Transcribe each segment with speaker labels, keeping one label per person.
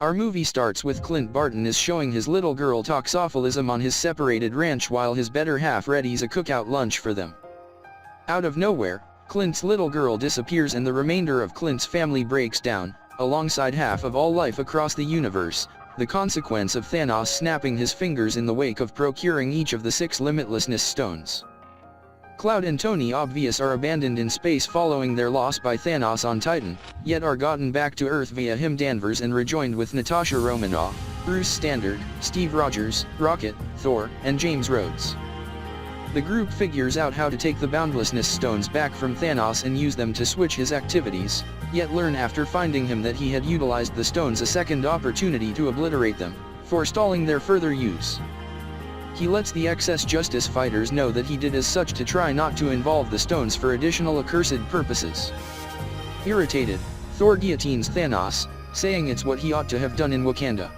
Speaker 1: Our movie starts with Clint Barton is showing his little girl toxophilism on his separated ranch while his better half readies a cookout lunch for them. Out of nowhere, Clint's little girl disappears and the remainder of Clint's family breaks down, alongside half of all life across the universe, the consequence of Thanos snapping his fingers in the wake of procuring each of the 6 limitlessness stones. Cloud and Tony Obvious are abandoned in space following their loss by Thanos on Titan, yet are gotten back to Earth via him Danvers and rejoined with Natasha Romanoff, Bruce Standard, Steve Rogers, Rocket, Thor, and James Rhodes. The group figures out how to take the Boundlessness stones back from Thanos and use them to switch his activities, yet learn after finding him that he had utilized the stones a second opportunity to obliterate them, forestalling their further use. He lets the excess justice fighters know that he did as such to try not to involve the stones for additional accursed purposes. Irritated, Thor guillotines Thanos, saying it's what he ought to have done in Wakanda.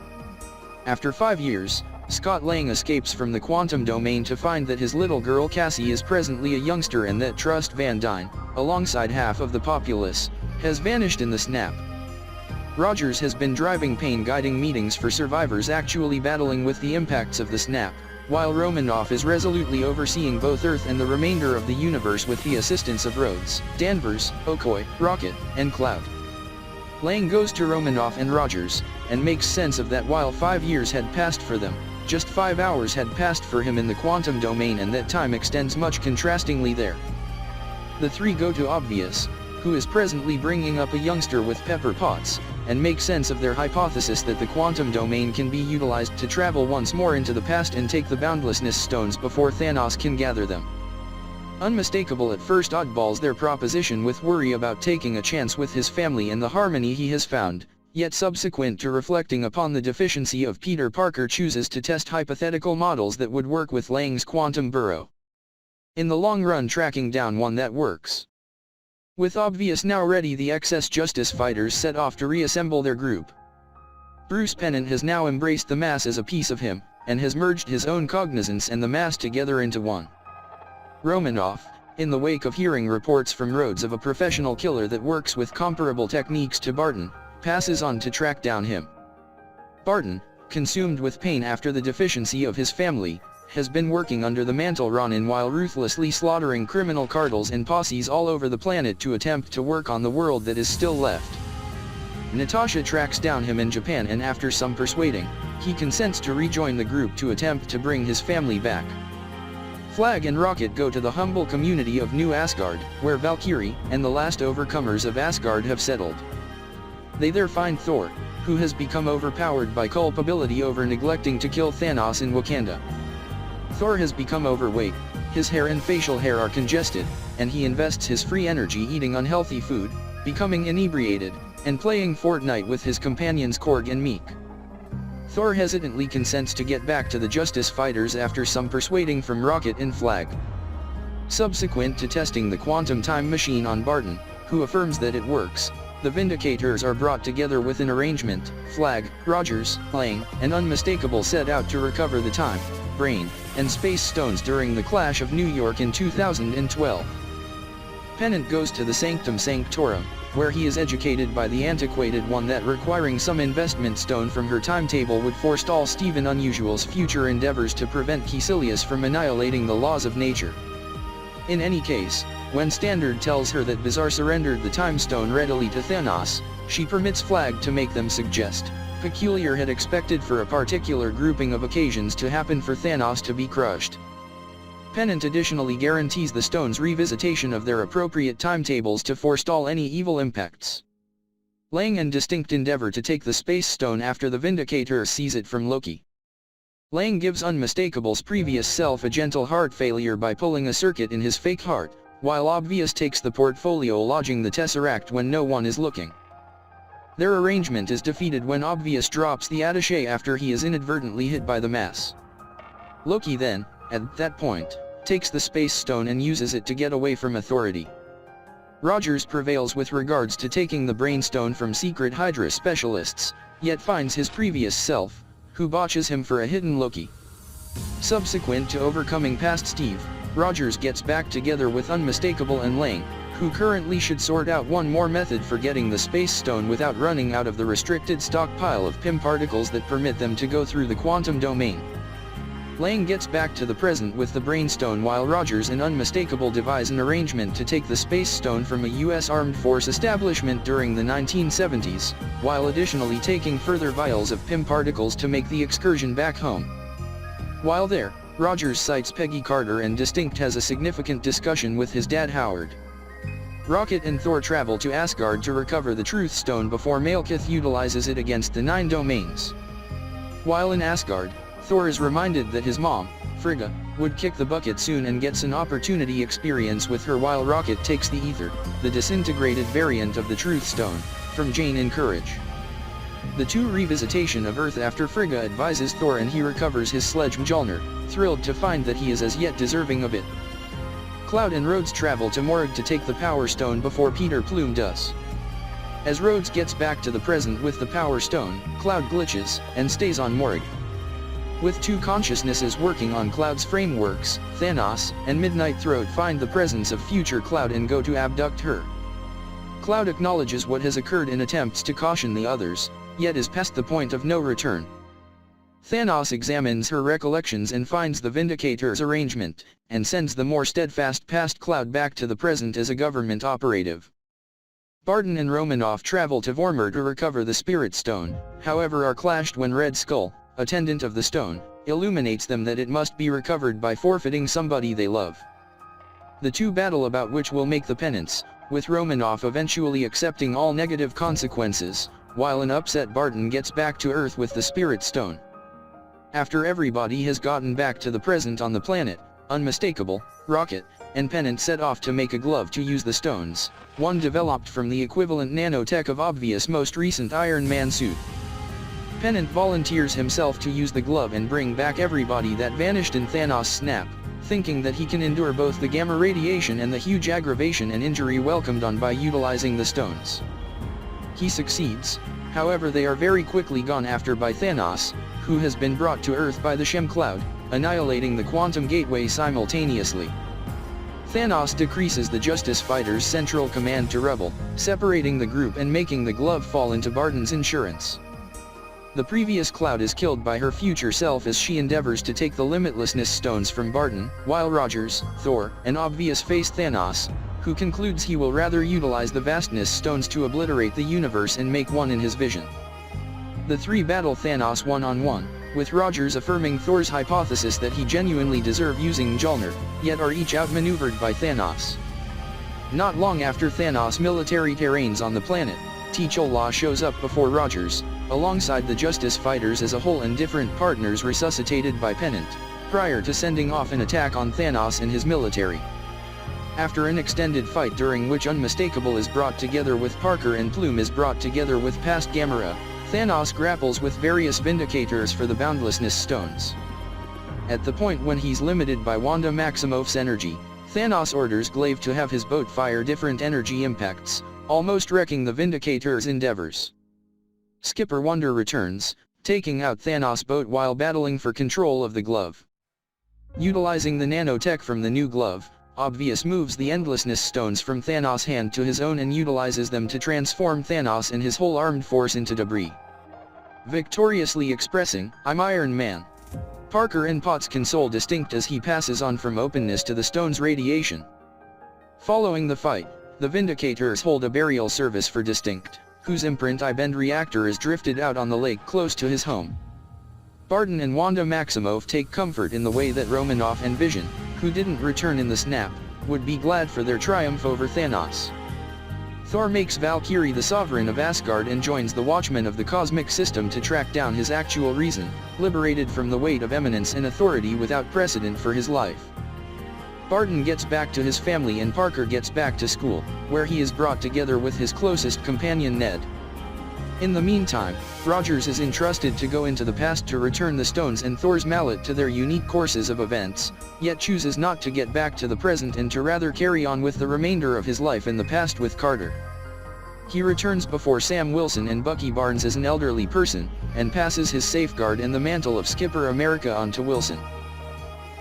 Speaker 1: After 5 years, Scott Lang escapes from the quantum domain to find that his little girl Cassie is presently a youngster and that Trust Van Dyne, alongside half of the populace, has vanished in the snap. Rogers has been driving pain guiding meetings for survivors actually battling with the impacts of the snap, while Romanoff is resolutely overseeing both Earth and the remainder of the universe with the assistance of Rhodes, Danvers, Okoye, Rocket, and Cloud. Lang goes to Romanoff and Rogers, and makes sense of that while 5 years had passed for them, just 5 hours had passed for him in the quantum domain and that time extends much contrastingly there. The 3 go to Obvious, who is presently bringing up a youngster with Pepper Potts, and make sense of their hypothesis that the quantum domain can be utilized to travel once more into the past and take the Boundlessness stones before Thanos can gather them. Unmistakable at first oddballs their proposition with worry about taking a chance with his family and the harmony he has found, yet subsequent to reflecting upon the deficiency of Peter Parker chooses to test hypothetical models that would work with Lang's quantum burrow. In the long run tracking down one that works. With Obvious now ready, the excess justice fighters set off to reassemble their group. Bruce Pennant has now embraced the mass as a piece of him, and has merged his own cognizance and the mass together into one. Romanoff, in the wake of hearing reports from Rhodes of a professional killer that works with comparable techniques to Barton, passes on to track down him. Barton, consumed with pain after the deficiency of his family, has been working under the mantle Ronin while ruthlessly slaughtering criminal cartels and posses all over the planet to attempt to work on the world that is still left. Natasha tracks down him in Japan and after some persuading, he consents to rejoin the group to attempt to bring his family back. Flag and Rocket go to the humble community of New Asgard, where Valkyrie and the last overcomers of Asgard have settled. They there find Thor, who has become overpowered by culpability over neglecting to kill Thanos in Wakanda. Thor has become overweight, his hair and facial hair are congested, and he invests his free energy eating unhealthy food, becoming inebriated, and playing Fortnite with his companions Korg and Meek. Thor hesitantly consents to get back to the Justice Fighters after some persuading from Rocket and Flag. Subsequent to testing the quantum time machine on Barton, who affirms that it works, the Vindicators are brought together with an arrangement. Flag, Rogers, Lang, and Unmistakable set out to recover the time, brain, and space stones during the Clash of New York in 2012. Pennant goes to the Sanctum Sanctorum, where he is educated by the antiquated one that requiring some investment stone from her timetable would forestall Stephen Unusual's future endeavors to prevent Caecilius from annihilating the laws of nature. In any case, when Standard tells her that Bizarre surrendered the time stone readily to Thanos, she permits Flag to make them suggest Peculiar had expected for a particular grouping of occasions to happen for Thanos to be crushed. Pennant additionally guarantees the stones' revisitation of their appropriate timetables to forestall any evil impacts. Lang and Distinct endeavor to take the Space Stone after the Vindicator seize it from Loki. Lang gives Unmistakable's previous self a gentle heart failure by pulling a circuit in his fake heart, while Obvious takes the portfolio lodging the Tesseract when no one is looking. Their arrangement is defeated when Obvious drops the attaché after he is inadvertently hit by the mass. Loki then, at that point, takes the Space Stone and uses it to get away from authority. Rogers prevails with regards to taking the Brain Stone from secret Hydra specialists, yet finds his previous self, who botches him for a hidden Loki. Subsequent to overcoming past Steve, Rogers gets back together with Unmistakable and Lang, who currently should sort out one more method for getting the space stone without running out of the restricted stockpile of PIM particles that permit them to go through the quantum domain. Lang gets back to the present with the Brainstone while Rogers and Unmistakable devise an arrangement to take the Space Stone from a U.S. Armed Force establishment during the 1970s, while additionally taking further vials of PIM particles to make the excursion back home. While there, Rogers sights Peggy Carter and Distinct has a significant discussion with his dad Howard. Rocket and Thor travel to Asgard to recover the Truth Stone before Malekith utilizes it against the 9 domains. While in Asgard, Thor is reminded that his mom, Frigga, would kick the bucket soon and gets an opportunity experience with her while Rocket takes the Ether, the disintegrated variant of the Truth Stone, from Jane in Courage. The two revisitation of Earth after Frigga advises Thor and he recovers his sledge Mjolnir, thrilled to find that he is as yet deserving of it. Cloud and Rhodes travel to Morag to take the Power Stone before Peter Plume does. As Rhodes gets back to the present with the Power Stone, Cloud glitches, and stays on Morag. With two consciousnesses working on Cloud's frameworks, Thanos and Midnight Throat find the presence of future Cloud and go to abduct her. Cloud acknowledges what has occurred and attempts to caution the others, yet is past the point of no return. Thanos examines her recollections and finds the Vindicator's arrangement, and sends the more steadfast past Cloud back to the present as a government operative. Barton and Romanoff travel to Vormir to recover the Spirit Stone, however are clashed when Red Skull, attendant of the stone, illuminates them that it must be recovered by forfeiting somebody they love. The two battle about which will make the penance, with Romanoff eventually accepting all negative consequences, while an upset Barton gets back to Earth with the Spirit Stone. After everybody has gotten back to the present on the planet, Unmistakable, Rocket, and Pennant set off to make a glove to use the stones, one developed from the equivalent nanotech of Obvious' most recent Iron Man suit. Pennant volunteers himself to use the glove and bring back everybody that vanished in Thanos' snap, thinking that he can endure both the gamma radiation and the huge aggravation and injury welcomed on by utilizing the stones. He succeeds, however they are very quickly gone after by Thanos, who has been brought to Earth by the Shem Cloud, annihilating the Quantum Gateway simultaneously. Thanos decreases the Justice Fighters' central command to rubble, separating the group and making the glove fall into Barton's insurance. The previous Cloud is killed by her future self as she endeavors to take the Limitlessness Stones from Barton, while Rogers, Thor, and Obvious face Thanos, who concludes he will rather utilize the Vastness Stones to obliterate the universe and make one in his vision. The three battle Thanos one-on-one, with Rogers affirming Thor's hypothesis that he genuinely deserved using Mjolnir, yet are each outmaneuvered by Thanos. Not long after Thanos' military terrains on the planet, T'Challa shows up before Rogers, alongside the Justice Fighters as a whole and different partners resuscitated by Pennant, prior to sending off an attack on Thanos and his military. After an extended fight during which Unmistakable is brought together with Parker and Plume is brought together with past Gamera, Thanos grapples with various Vindicators for the Boundlessness Stones. At the point when he's limited by Wanda Maximoff's energy, Thanos orders Glaive to have his boat fire different energy impacts, almost wrecking the Vindicator's endeavors. Skipper Wonder returns, taking out Thanos' boat while battling for control of the glove. Utilizing the nanotech from the new glove, Obvious moves the Endlessness Stones from Thanos' hand to his own and utilizes them to transform Thanos and his whole armed force into debris. Victoriously expressing, "I'm Iron Man." Parker and Potts console Distinct as he passes on from openness to the stone's radiation. Following the fight, the Vindicators hold a burial service for Distinct, whose imprint I-bend reactor is drifted out on the lake close to his home. Barton and Wanda Maximoff take comfort in the way that Romanoff and Vision, who didn't return in the snap, would be glad for their triumph over Thanos. Thor makes Valkyrie the sovereign of Asgard and joins the Watchmen of the cosmic system to track down his actual reason, liberated from the weight of eminence and authority without precedent for his life. Barton gets back to his family and Parker gets back to school, where he is brought together with his closest companion Ned. In the meantime, Rogers is entrusted to go into the past to return the stones and Thor's mallet to their unique courses of events, yet chooses not to get back to the present and to rather carry on with the remainder of his life in the past with Carter. He returns before Sam Wilson and Bucky Barnes as an elderly person, and passes his safeguard and the mantle of Skipper America on to Wilson.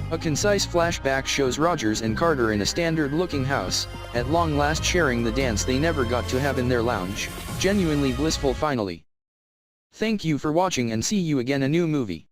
Speaker 1: A concise flashback shows Rogers and Carter in a standard-looking house, at long last sharing the dance they never got to have in their lounge, genuinely blissful finally. Thank you for watching and see you again a new movie.